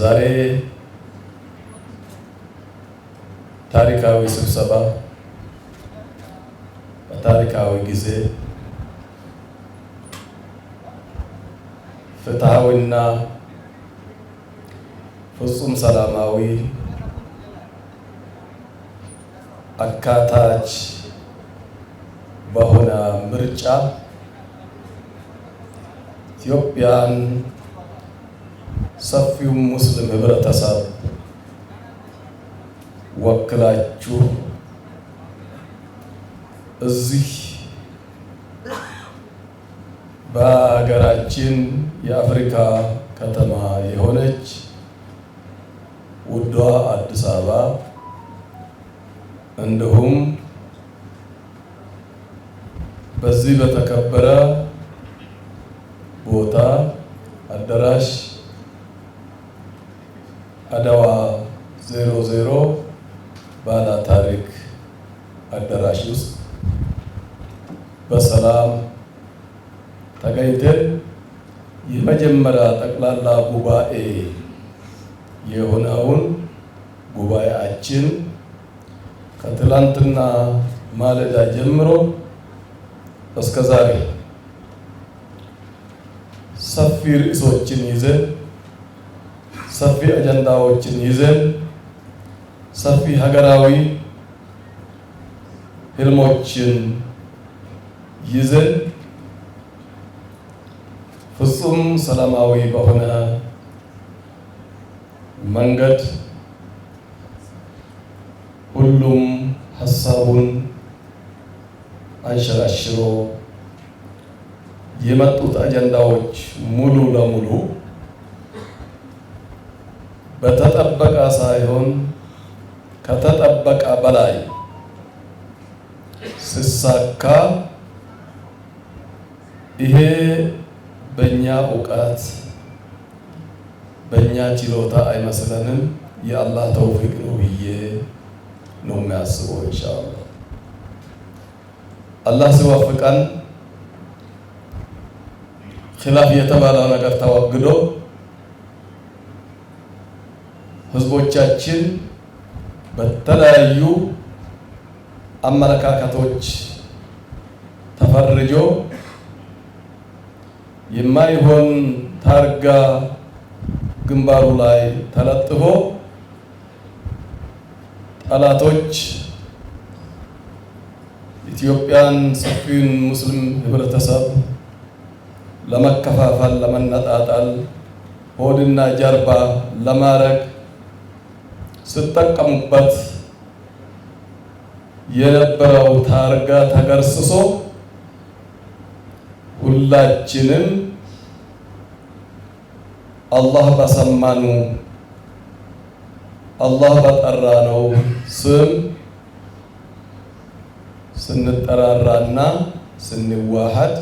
ዛሬ ታሪካዊ ስብሰባ በታሪካዊ ጊዜ ፍትሃዊና ፍጹም ሰላማዊ አካታች በሆነ ምርጫ ኢትዮጵያን ሰፊው ሙስሊም ህብረተሰብ ወክላችሁ እዚህ በሀገራችን የአፍሪካ ከተማ የሆነች ውዷ አዲስ አበባ እንዲሁም በዚህ በተከበረ ቦታ አዳራሽ አድዋ 00 ባለ ታሪክ አዳራሽ ውስጥ በሰላም ተገኝተን የመጀመሪያ ጠቅላላ ጉባኤ የሆነውን ጉባኤያችን ከትላንትና ማለዳ ጀምሮ እስከ ዛሬ ሰፊ ርዕሶችን ይዘን ሰፊ አጀንዳዎችን ይዘን ሰፊ ሀገራዊ ህልሞችን ይዘን ፍጹም ሰላማዊ በሆነ መንገድ ሁሉም ሀሳቡን አንሸራሽሮ የመጡት አጀንዳዎች ሙሉ ለሙሉ በተጠበቀ ሳይሆን ከተጠበቀ በላይ ሲሳካ ይሄ በእኛ ዕውቀት በእኛ ችሎታ አይመስለንም፣ የአላህ ተውፊቅ ነው ብዬ ነው የሚያስበው። ኢንሻአላህ አላህ ሲወፍቀን ኺላፍ የተባለው ነገር ተወግዶ ህዝቦቻችን በተለያዩ አመለካከቶች ተፈርጆ የማይሆን ታርጋ ግንባሩ ላይ ተለጥፎ ጠላቶች ኢትዮጵያን ሰፊውን ሙስሊም ህብረተሰብ ለመከፋፈል፣ ለመነጣጣል፣ ሆድና ጀርባ ለማረግ ሲጠቀሙበት የነበረው ታርጋ ተገርስሶ ሁላችንም አላህ በሰማኑ አላህ በጠራነው ስም ስንጠራራና ስንዋሃድ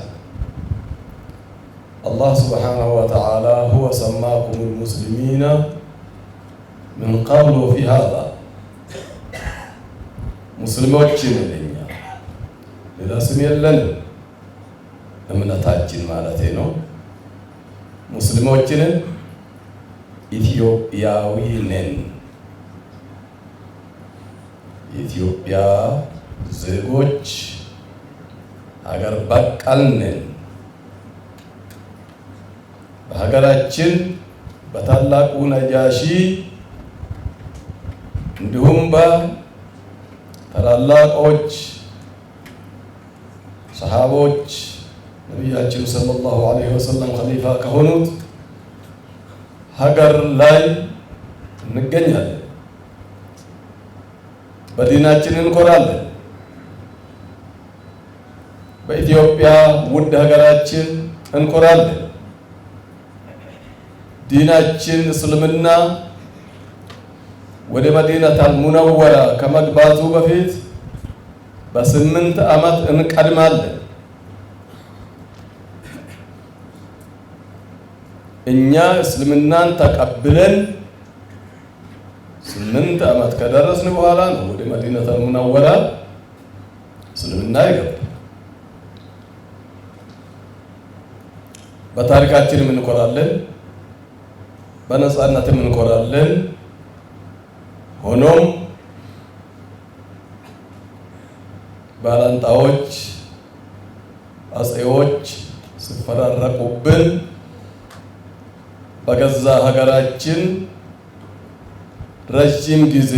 አላህ ሱብሓነሁ ወተዓላ ሁወ ሰማኩሙል ሙስሊሚነ ምን ቀብሉ ወፊ ሃዛ ሙስሊሞችን እኛ ሌላ ስም የለንም፣ እምነታችን ማለቴ ነው። ሙስሊሞችን ኢትዮጵያዊ ነን፣ የኢትዮጵያ ዜጎች ሀገር በቀል ነን። በሀገራችን በታላቁ ነጃሺ እንዲሁም በታላላቆች ሰሃቦች ነቢያችን ሰለላሁ ዐለይሂ ወሰለም ኸሊፋ ከሆኑት ሀገር ላይ እንገኛለን። በዲናችን እንኮራለን። በኢትዮጵያ ውድ ሀገራችን እንኮራለን። ዲናችን እስልምና ወደ መዲነቱል ሙነወራ ከመግባቱ በፊት በ8 ዓመት እንቀድማለን። እኛ እስልምናን ተቀብለን 8 ዓመት ከደረስን በኋላ ነው ወደ መዲነቱል ሙነወራ እስልምና ይገባል። በታሪካችንም እንኮራለን። በነጻነት እንኮራለን። ሆኖም ባላንጣዎች አጼዎች ሲፈራረቁብን በገዛ ሀገራችን ረጅም ጊዜ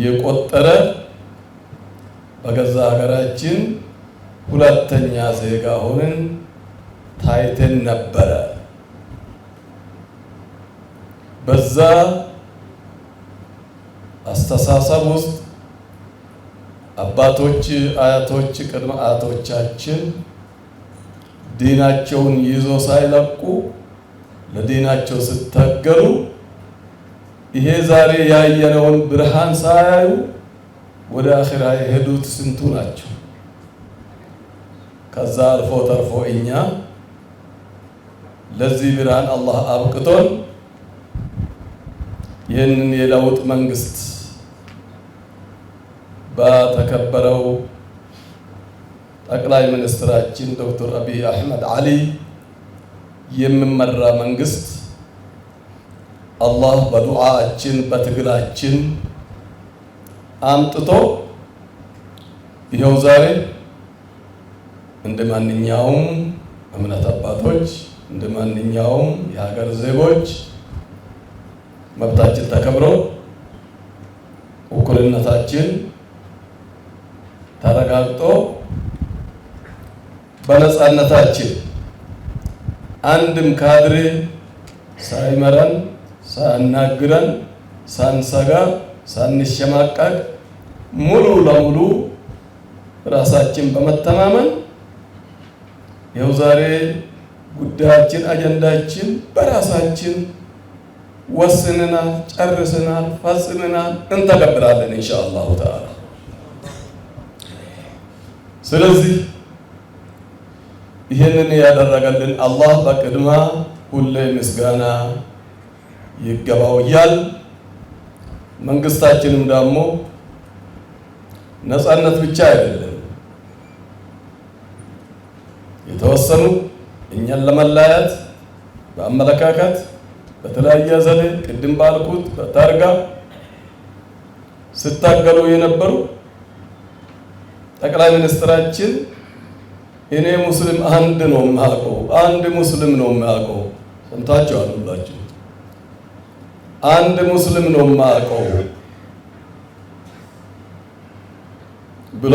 የቆጠረ በገዛ ሀገራችን ሁለተኛ ዜጋ ሆነን ታይተን ነበረ። በዛ አስተሳሰብ ውስጥ አባቶች፣ አያቶች፣ ቅድመ አያቶቻችን ዲናቸውን ይዞ ሳይለቁ ለዲናቸው ሲታገሉ ይሄ ዛሬ ያየነውን ብርሃን ሳያዩ ወደ አኺራ የሄዱት ስንቱ ናቸው? ከዛ አልፎ ተርፎ እኛ ለዚህ ብርሃን አላህ አብቅቶን ይህንን የለውጥ መንግስት በተከበረው ጠቅላይ ሚኒስትራችን ዶክተር አብይ አህመድ አሊ የሚመራ መንግስት አላህ በዱዓችን በትግላችን አምጥቶ ይኸው ዛሬ እንደማንኛውም እምነት አባቶች እንደማንኛውም የሀገር ዜጎች መብታችን ተከብሮ እኩልነታችን ተረጋግጦ በነጻነታችን አንድም ካድሬ ሳይመራን ሳናግረን ሳንሰጋ ሳንሸማቀቅ ሙሉ ለሙሉ ራሳችን በመተማመን ይኸው ዛሬ ጉዳያችን አጀንዳችን በራሳችን ወስነናል፣ ጨርሰናል፣ ፈጽመናል፣ እንተገብራለን ኢንሻአላሁ ተዓላ። ስለዚህ ይሄንን ያደረገልን አላህ በቅድማ ሁሌ ምስጋና ይገባው እያል መንግስታችንም ደግሞ ነጻነት ብቻ አይደለም የተወሰኑ እኛን ለመለያየት በአመለካከት በተለያየ ዘዴ ቅድም ባልኩት በታርጋ ስታገሉ የነበሩ ጠቅላይ ሚኒስትራችን እኔ ሙስሊም አንድ ነው የማውቀው፣ አንድ ሙስሊም ነው የማውቀው፣ ሰምታችኋል ሁላችሁ፣ አንድ ሙስሊም ነው የማውቀው ብሎ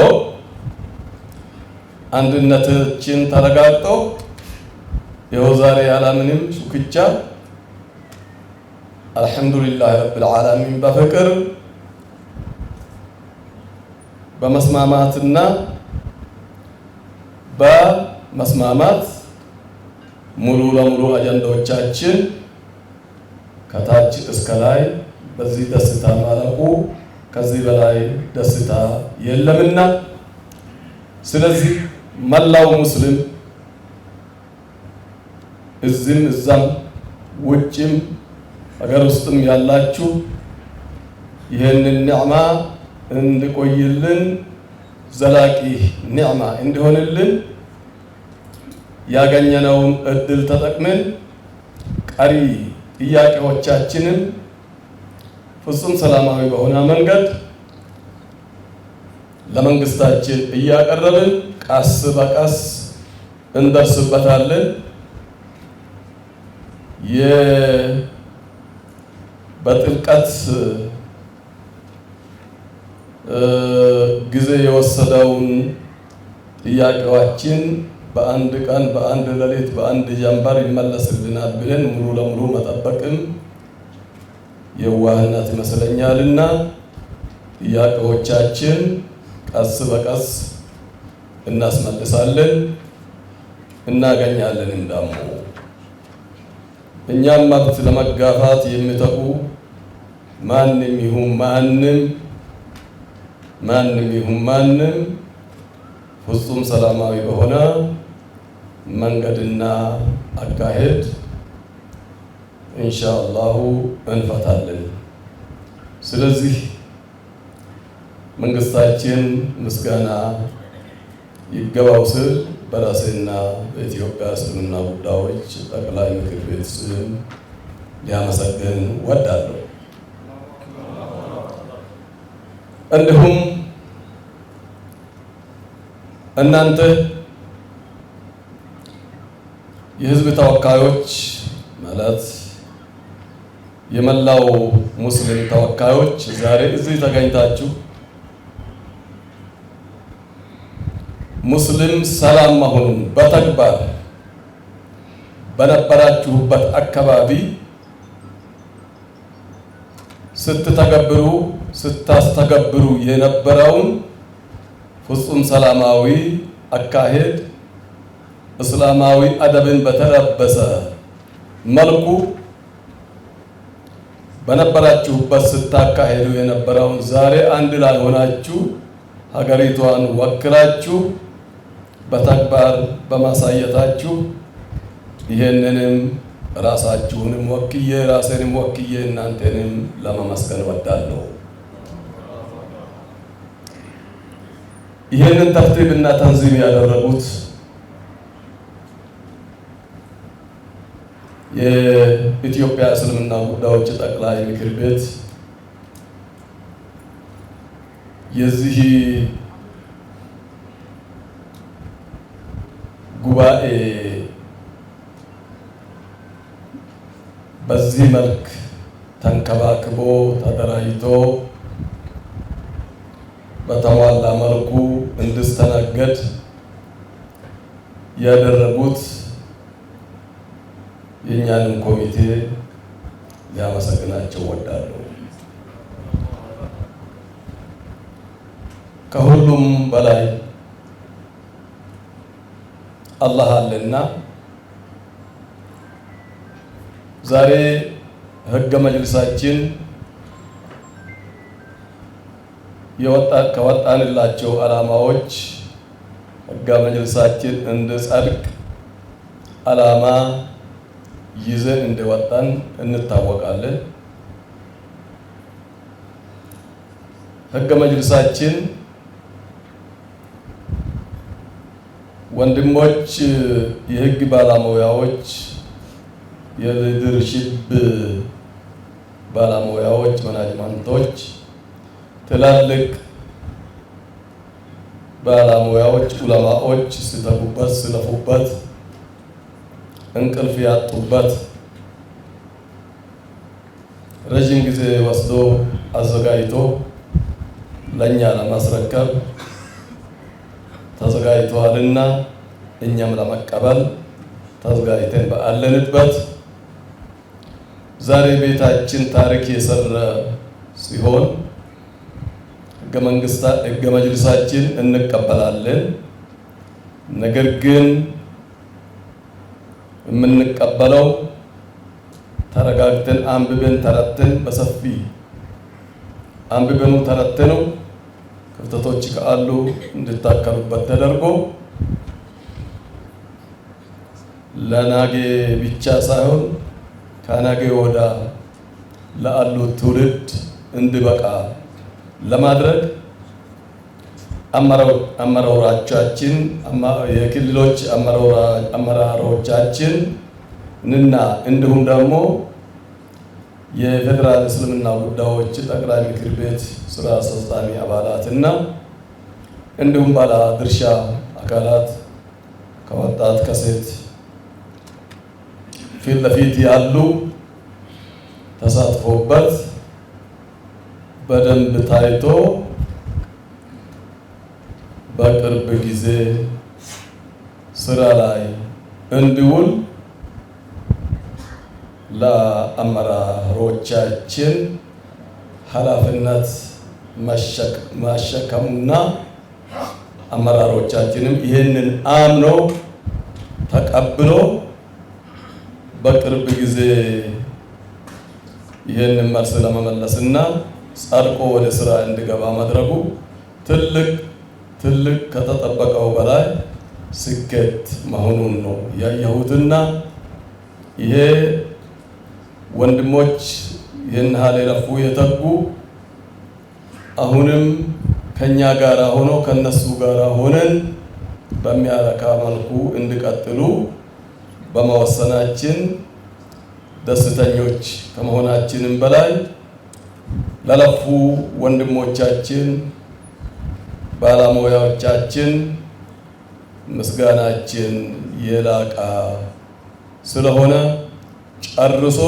አንድነታችን ተረጋግጦ ይኸው ዛሬ ያለምንም ሹክቻ አልሐምዱሊላህ ረብል ዓለሚን በፍቅር በመስማማትና በመስማማት ሙሉ ለሙሉ አጀንዳዎቻችን ከታች እስከ ላይ በዚህ ደስታ ማለቁ ከዚህ በላይ ደስታ የለምና፣ ስለዚህ መላው ሙስሊም እዚህም እዛም ውጭም ሀገር ውስጥም ያላችሁ ይህንን ኒዕማ እንዲቆይልን ዘላቂ ኒዕማ እንዲሆንልን ያገኘነውን እድል ተጠቅመን ቀሪ ጥያቄዎቻችንን ፍጹም ሰላማዊ በሆነ መንገድ ለመንግስታችን እያቀረብን ቀስ በቀስ እንደርስበታለን። በጥልቀት ጊዜ የወሰደውን ጥያቄዎችን በአንድ ቀን በአንድ ሌሊት በአንድ ጀንበር ይመለስልናል ብለን ሙሉ ለሙሉ መጠበቅም የዋህነት ይመስለኛልና ጥያቄዎቻችን ቀስ በቀስ እናስመልሳለን፣ እናገኛለንም። ደግሞ እኛም መብት ለመጋፋት የሚተጉ ማንም ይሁን ማንም ፍጹም ሰላማዊ በሆነ መንገድና አካሄድ ኢንሻአላሁ እንፈታለን። ስለዚህ መንግስታችን ምስጋና ይገባው ስል በራሴና በኢትዮጵያ እስልምና ጉዳዮች ጠቅላይ ምክር ቤት ስም ሊያመሰግን ወዳለሁ። እንዲሁም እናንተ የሕዝብ ተወካዮች ማለት የመላው ሙስሊም ተወካዮች ዛሬ እዚህ ተገኝታችሁ ሙስሊም ሰላም መሆኑን በተግባር በነበራችሁበት አካባቢ ስታስተገብሩ የነበረውን ፍጹም ሰላማዊ አካሄድ እስላማዊ አደብን በተለበሰ መልኩ በነበራችሁበት ስታካሄዱ የነበረውን ዛሬ አንድ ላይ ሆናችሁ ሀገሪቷን ወክላችሁ በተግባር በማሳየታችሁ ይሄንንም ራሳችሁንም ወክዬ ራሴንም ወክዬ እናንተንም ለማመስገን ወዳለሁ። ይሄንን ተርቲብና ተንዚም ያደረጉት የኢትዮጵያ እስልምና ጉዳዮች ጠቅላይ ምክር ቤት የዚህ ጉባኤ በዚህ መልክ ተንከባክቦ ተደራጅቶ በተሟላ መልኩ እንድስተናገድ ያደረጉት የኛንም ኮሚቴ ሊያመሰግናቸው ወዳለሁ። ከሁሉም በላይ አላህ አለና ዛሬ ህገ መጅልሳችን ከወጣንላቸው ዓላማዎች ህገ መጅልሳችን እንዲጸድቅ ዓላማ ይዘን እንደወጣን እንታወቃለን። ህገ መጅልሳችን ወንድሞች የህግ ባለሙያዎች የሊደርሺፕ ባለሙያዎች ማናጅመንቶች ትላልቅ ባለሙያዎች ዑለማዎች ሲተጉበት ሲለፉበት እንቅልፍ ያጡበት ረጅም ጊዜ ወስዶ አዘጋጅቶ ለኛ ለማስረከብ ተዘጋጅቷልና እኛም ለመቀበል ተዘጋጅተን ባለንበት ዛሬ ቤታችን ታሪክ የሰራ ሲሆን ህገ መጅልሳችን እንቀበላለን። ነገር ግን የምንቀበለው ተረጋግተን አንብበን ተረተን በሰፊ አንብበኑ ተረተነው ክፍተቶች ካሉ እንድታከሩበት ተደርጎ ለናጌ ብቻ ሳይሆን ከናጌ ወዳ ለአሉ ትውልድ እንዲበቃ ለማድረግ አመራሮቻችን የክልሎች አመራሮቻችን እና እንዲሁም ደግሞ የፌደራል እስልምና ጉዳዮች ጠቅላይ ምክር ቤት ስራ አስፈጻሚ አባላትና እንዲሁም ባለ ድርሻ አካላት ከወጣት ከሴት ፊት ለፊት ያሉ ተሳትፎበት በደንብ ታይቶ በቅርብ ጊዜ ስራ ላይ እንዲውል ለአመራሮቻችን ኃላፊነት ማሸከሙና አመራሮቻችንም ይህንን አምኖ ተቀብሎ በቅርብ ጊዜ ይህንን መልስ ለመመለስና ጸድቆ ወደ ስራ እንዲገባ ማድረጉ ትልቅ ከተጠበቀው በላይ ስኬት መሆኑን ነው ያየሁትና ይሄ ወንድሞች ይህን ሀል የለፉ የተጉ አሁንም ከኛ ጋር ሆኖ ከነሱ ጋር ሆነን በሚያረካ መልኩ እንዲቀጥሉ በመወሰናችን ደስተኞች ከመሆናችንም በላይ ለለፉ ወንድሞቻችን ባለሙያዎቻችን ምስጋናችን የላቀ ስለሆነ ጨርሶ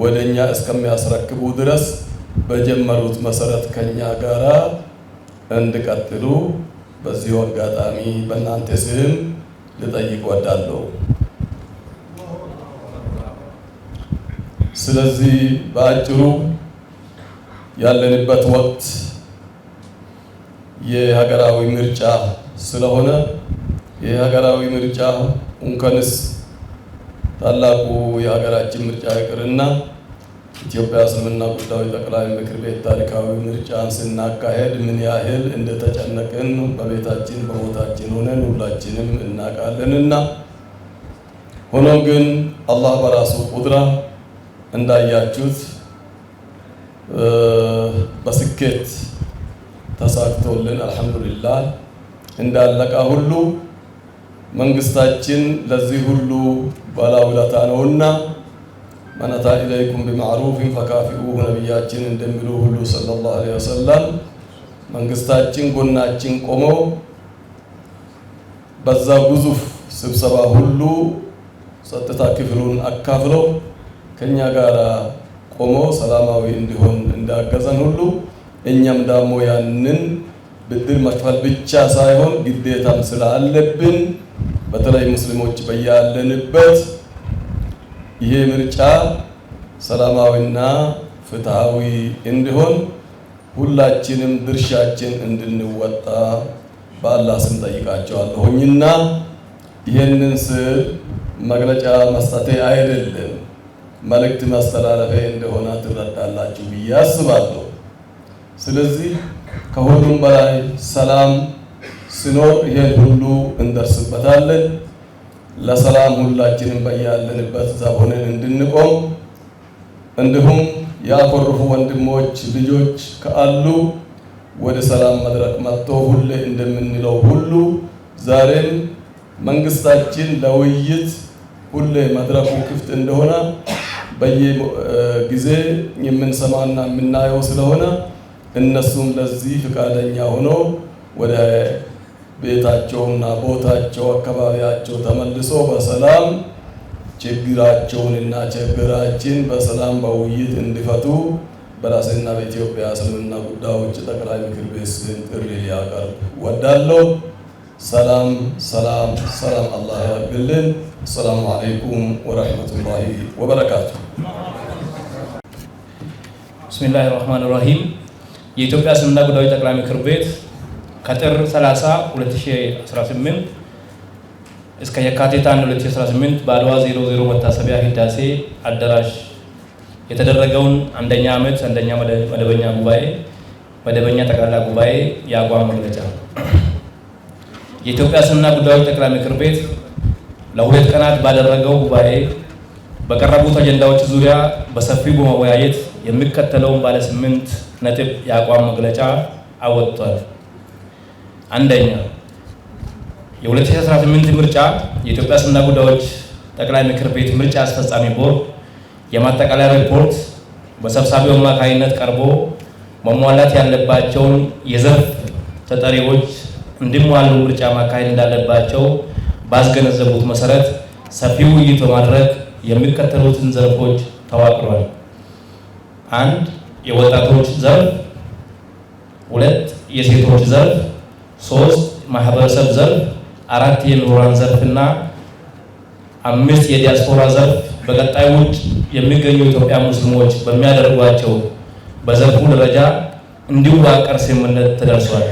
ወደኛ እስከሚያስረክቡ ድረስ በጀመሩት መሰረት ከኛ ጋራ እንዲቀጥሉ በዚህ አጋጣሚ በእናንተ ስም ልጠይቅ ወዳለሁ። ስለዚህ በአጭሩ ያለንበት ወቅት የሀገራዊ ምርጫ ስለሆነ የሀገራዊ ምርጫ እንኳንስ ታላቁ የሀገራችን ምርጫ ይቅርና ኢትዮጵያ እስልምና ጉዳዮች ጠቅላይ ምክር ቤት ታሪካዊ ምርጫን ስናካሄድ ምን ያህል እንደተጨነቅን በቤታችን በቦታችን ሆነን ሁላችንም እናውቃለንና ሆኖም ግን አላህ በራሱ ቁድራ እንዳያችሁት በስኬት ተሳክቶልን አልሐምዱሊላህ እንዳለቀ ሁሉ መንግስታችን ለዚህ ሁሉ ባለውለታ ነውና من أتى إليكم بمعروف فكافئوه ነብያችን እንደሚሉ ሁሉ ሰለላሁ ዐለይሂ ወሰለም መንግስታችን ጎናችን ቆሞ በዛ ግዙፍ ስብሰባ ሁሉ ጸጥታ ክፍሉን አካፍለው ከኛ ጋር ቆሞ ሰላማዊ እንዲሆን እንዳገዘን ሁሉ እኛም ደግሞ ያንን ብድር መክፈል ብቻ ሳይሆን ግዴታም ስላለብን በተለይ ሙስሊሞች በያለንበት ይሄ ምርጫ ሰላማዊና ፍትሃዊ እንዲሆን ሁላችንም ድርሻችን እንድንወጣ በአላህ ስም ጠይቃቸዋለሁኝና ይሄንን ስል መግለጫ መስጠቴ አይደለም መልእክት ማስተላለፌ እንደሆነ ትረዳላችሁ ብዬ አስባለሁ። ስለዚህ ከሁሉም በላይ ሰላም ሲኖር ይሄን ሁሉ እንደርስበታለን። ለሰላም ሁላችንም በያለንበት ሆነን እንድንቆም እንዲሁም ያኮረፉ ወንድሞች ልጆች ካሉ ወደ ሰላም መድረክ መጥቶ ሁሌ እንደምንለው ሁሉ ዛሬም መንግስታችን ለውይይት ሁሌ መድረኩ ክፍት እንደሆነ በየጊዜ የምንሰማና የምናየው ስለሆነ እነሱም ለዚህ ፍቃደኛ ሆኖ ወደ ቤታቸውና ቦታቸው አካባቢያቸው ተመልሶ በሰላም ችግራቸውንና ችግራችን በሰላም በውይይት እንዲፈቱ በራሴና በኢትዮጵያ እስልምና ጉዳዮች ጠቅላይ ምክር ቤት ስም ጥሪ ሊያቀርብ ወዳለሁ። ሰላም ሰላም ሰላም አላህ ያርግልን። ሰላም አለይኩም ወራህመቱላሂ ወበረካቱ። ቢስሚላሂር ረህማኒር ረሂም። የኢትዮጵያ እስልምና ጉዳዮች ጠቅላይ ምክር ቤት ከጥር 30 2018 እስከ የካቲት 1 2018 በአድዋ 00 መታሰቢያ ህዳሴ አዳራሽ የተደረገውን አንደኛ ዓመት አንደኛ መደበኛ ጉባኤ መደበኛ ጠቅላላ ጉባኤ የአቋም መግለጫ የኢትዮጵያ እስልምና ጉዳዮች ጠቅላይ ምክር ቤት ለሁለት ቀናት ባደረገው ጉባኤ በቀረቡት አጀንዳዎች ዙሪያ በሰፊው በመወያየት የሚከተለውን ባለ 8 ነጥብ የአቋም መግለጫ አወጥቷል። አንደኛ፣ የ2018 ምርጫ የኢትዮጵያ እስልምና ጉዳዮች ጠቅላይ ምክር ቤት ምርጫ አስፈጻሚ ቦርድ የማጠቃለያ ሪፖርት በሰብሳቢው አማካይነት ቀርቦ መሟላት ያለባቸውን የዘርፍ ተጠሪዎች እንዲሟሉ ምርጫ ማካሄድ እንዳለባቸው ባስገነዘቡት መሰረት ሰፊ ውይይት በማድረግ የሚከተሉትን ዘርፎች ተዋቅሯል። 1. የወጣቶች ዘርፍ፣ 2. የሴቶች ዘርፍ፣ 3. ማህበረሰብ ዘርፍ፣ 4. የምሁራን ዘርፍና 5 የዲያስፖራ ዘርፍ በቀጣይ ውጭ የሚገኙ ኢትዮጵያ ሙስሊሞች በሚያደርጓቸው በዘርፉ ደረጃ እንዲዋቀር ስምምነት ተደርሷል።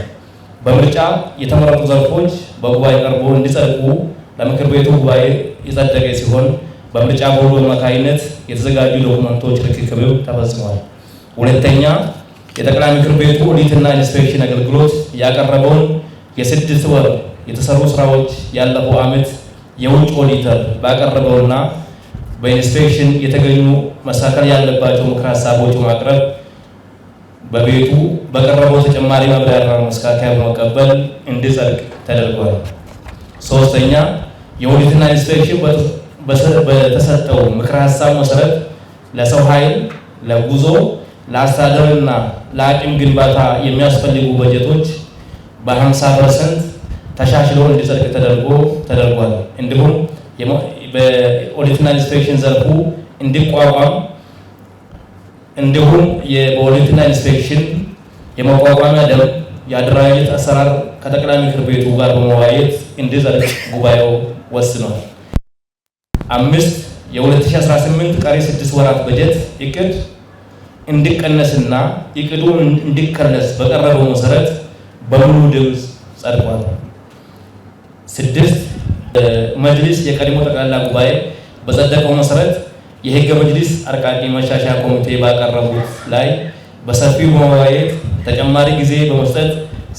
በምርጫ የተመረጡ ዘርፎች በጉባኤ ቀርቦ እንዲጸድቁ ለምክር ቤቱ ጉባኤ የጸደቀ ሲሆን በምርጫ ቦርዱ አማካይነት የተዘጋጁ ዶክመንቶች ርክክብ ተፈጽሟል። ሁለተኛ፣ የጠቅላይ ምክር ቤቱ ኦዲትና ኢንስፔክሽን አገልግሎት ያቀረበውን የ6 ወር የተሰሩ ስራዎች ያለፈው ዓመት የውጭ ኦዲተር ባቀረበውና በኢንስፔክሽን የተገኙ መሳከል ያለባቸው ምክር ሀሳቦች ማቅረብ በቤቱ በቀረበው ተጨማሪ ማብራሪያ ማስተካከያ በመቀበል እንዲጸድቅ ተደርጓል። ሶስተኛ የኦዲትና ኢንስፔክሽን በተሰጠው ምክረ ሀሳብ መሰረት ለሰው ኃይል፣ ለጉዞ፣ ለአስተዳደርና ለአቅም ግንባታ የሚያስፈልጉ በጀቶች በ50% ተሻሽሎ እንዲጸድቅ ተደርጓል። እንዲሁም በኦዲትና ኢንስፔክሽን ዘርፉ እንዲቋቋም እንዲሁም በኦዲትና ኢንስፔክሽን የመቋቋሚያ ደንብ የአደረጃጀት አሰራር ከጠቅላይ ምክር ቤቱ ጋር በመወያየት እንዲጸድቅ ጉባኤው ወስኗል። 5 የ2018 ቀሪ 6 ወራት በጀት እቅድ እንዲቀነስና እቅዱ እንዲከለስ በቀረበው መሰረት በሙሉ ድምፅ ጸድቋል። 6 መጅሊስ የቀድሞ ጠቅላላ ጉባኤ በጸደቀው መሰረት የህገ መጅሊስ አርቃቂ መሻሻያ ኮሚቴ ባቀረቡት ላይ በሰፊው በመወያየት ተጨማሪ ጊዜ በመስጠት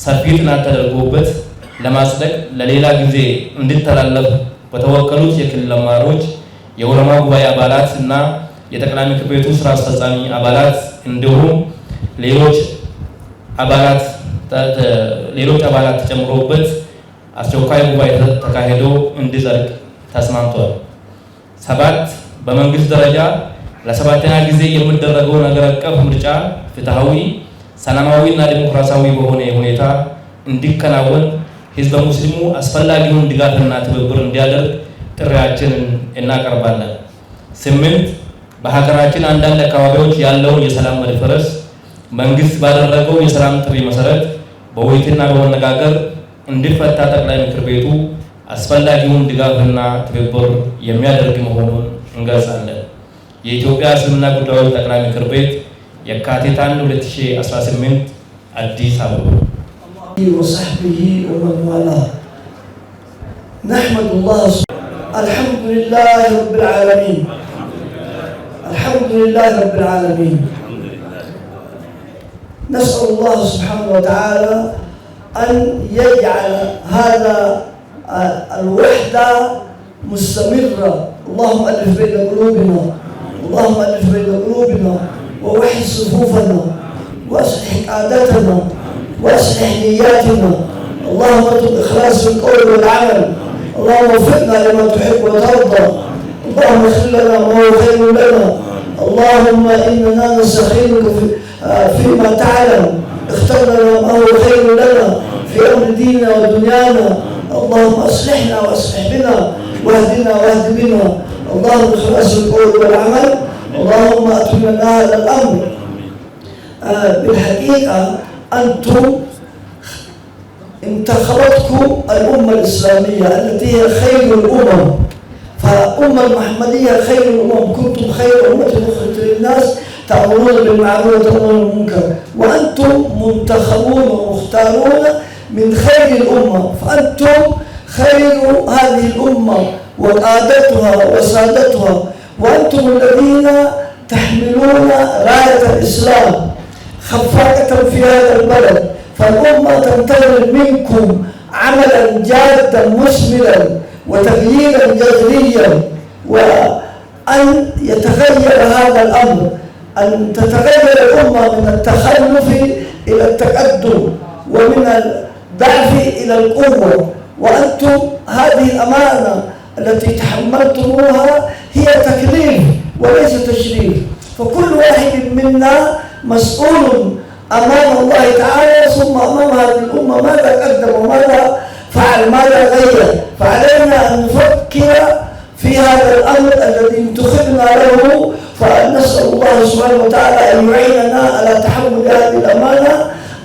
ሰፊ ጥናት ተደርጎበት ለማጽደቅ ለሌላ ጊዜ እንዲተላለፍ በተወከሉት የክልል አመራሮች፣ የዑለማ ጉባኤ አባላት እና የጠቅላይ ምክር ቤቱ ስራ አስፈጻሚ አባላት እንዲሁም ሌሎች አባላት ተጨምሮበት አስቸኳይ ጉባኤ ተካሂዶ እንዲጸድቅ ተስማምቷል። 7 በመንግስት ደረጃ ለ7ኛ ጊዜ የሚደረገው ሀገር አቀፍ ምርጫ ፍትሃዊ፣ ሰላማዊና ዲሞክራሲያዊ በሆነ ሁኔታ እንዲከናወን ህዝበ ሙስሊሙ አስፈላጊውን ድጋፍና ትብብር እንዲያደርግ ጥሪያችንን እናቀርባለን። 8 በሀገራችን አንዳንድ አካባቢዎች ያለውን የሰላም መደፍረስ መንግስት ባደረገው የሰላም ጥሪ መሰረት በውይይትና በመነጋገር እንዲፈታ ጠቅላይ ምክር ቤቱ አስፈላጊውን ድጋፍና ትብብር የሚያደርግ መሆኑን እንገልጻለን። የኢትዮጵያ እስልምና ጉዳዮች ጠቅላይ ምክር ቤት የካቲት 1 2018 አዲስ አበባ وصحبه ومن والاه نحمد الله الحمد لله رب العالمين الحمد لله رب العالمين نسأل الله سبحانه وتعالى أن يجعل هذا الوحدة مستمرة. اللهم ألف بين قلوبنا، اللهم ألف بين قلوبنا ووحد صفوفنا وأصلح قادتنا وأصلح نياتنا. اللهم ارزق إخلاص في القول والعمل. اللهم وفقنا لما تحب وترضى. اللهم اغفر لنا ما هو خير لنا. اللهم إننا نستخيرك فيما تعلم. اختر لنا ما هو خير لنا في أمر ديننا ودنيانا. اللهم أصلحنا وأصلح بنا واهدنا واهد بنا. اللهم اخلاص القول والعمل. اللهم أتمنى هذا الأمر. بالحقيقة أنتم انتخبتكم الأمة الإسلامية التي هي خير الأمم، فالأمة المحمدية خير الأمم. كنتم خير أمة أخرجت للناس تأمرون بالمعروف وتنهون عن المنكر، وأنتم منتخبون ومختارون من خير الأمة، فأنتم خير هذه الأمة وقادتها وسادتها، وأنتم الذين تحملون راية الإسلام خفاقة في هذا البلد. فالأمة تنتظر منكم عملا جادا مثمرا وتغييرا جذريا، وأن يتغير هذا الأمر، أن تتغير الأمة من التخلف إلى التقدم ومن الضعف إلى القوة. وأنتم هذه الأمانة التي تحملتموها هي تكليف وليس تشريف، فكل واحد منا مسؤول أمام الله تعالى ثم أمام هذه الأمة ماذا قدم وماذا فعل ماذا غير. فعلينا أن نفكر في هذا الأمر الذي انتخبنا له، فنسأل الله سبحانه وتعالى أن يعيننا على تحمل هذه الأمانة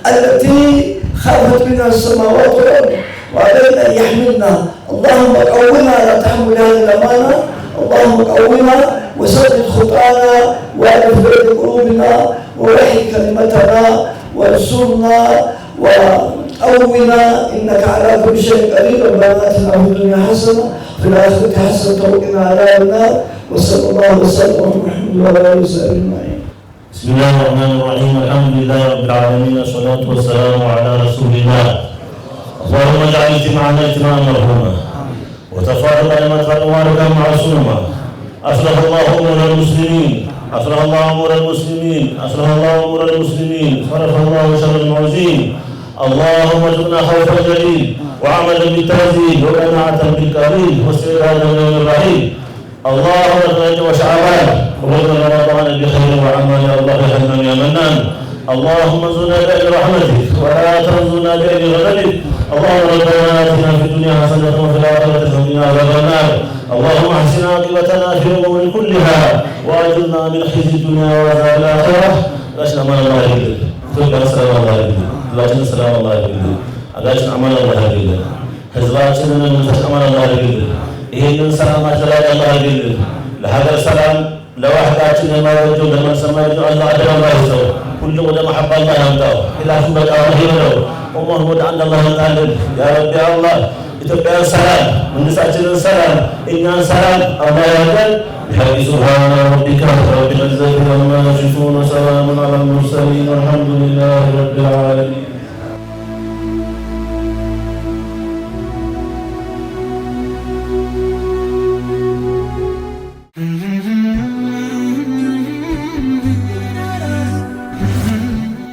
التي خافت منها السماوات والأرض، وعلينا أن يحملنا. اللهم قونا على تحمل هذه الأمانة. اللهم قونا وسدد خطانا وألف بين قلوبنا ووحد كلمتنا وانصرنا وقونا إنك على كل شيء قدير. ربنا آتنا في الدنيا حسنة وفي الآخرة حسنة وقنا عذاب النار. وصلى الله وسلم على محمد وعلى آله وصحبه أجمعين. بسم الله الرحمن الرحيم. الحمد لله رب العالمين والصلاة والسلام على رسول الله. اللهم اجعل اجتماعنا اجتماعا مرحوما وتفاضل مدخلا مباركا معصوما. أصلح الله أمور المسلمين أصلح الله أمور المسلمين أصلح الله أمور المسلمين صرف الله شر المعوزين اللهم ارزقنا خوف الجليل وعملا بالتنزيل وقناعة بالقليل واستعدادا ليوم الرحيل اللهم ارزقنا وشعبان وبلغنا رمضان بخير وعمل يا الله يا حنان يا منان اللهم انصرنا بأجل رحمتك ولا تنصرنا بأجل غضبك اللهم ربنا آتنا في الدنيا حسنة وفي الآخرة حسنة وقنا عذاب النار اللهم احسن عاقبتنا في الأمور كلها وأجرنا من خزي الدنيا وعذاب الآخرة لاشنا من الله يجزيك تبقى سلام الله يجزيك لاشنا سلام الله يجزيك لاشنا عمل الله يجزيك ህዝባችንን ተስማማን الله يجزيك ይሄንን ሰላም አዘላጅ الله يجزيك ለሀገር ሰላም ለዋህዳችን የማይወደው ለማሰማየው አላህ አደራ ይሰው كل وده محبة الله يمداه إلى أن بقى وحيده الله ودع أن الله يتعلم يا رب يا الله يتبقى السلام من نسأل السلام إنا سلام الله يهدل بحق سبحان ربك رب العزة عما يصفون وسلام على المرسلين والحمد لله رب العالمين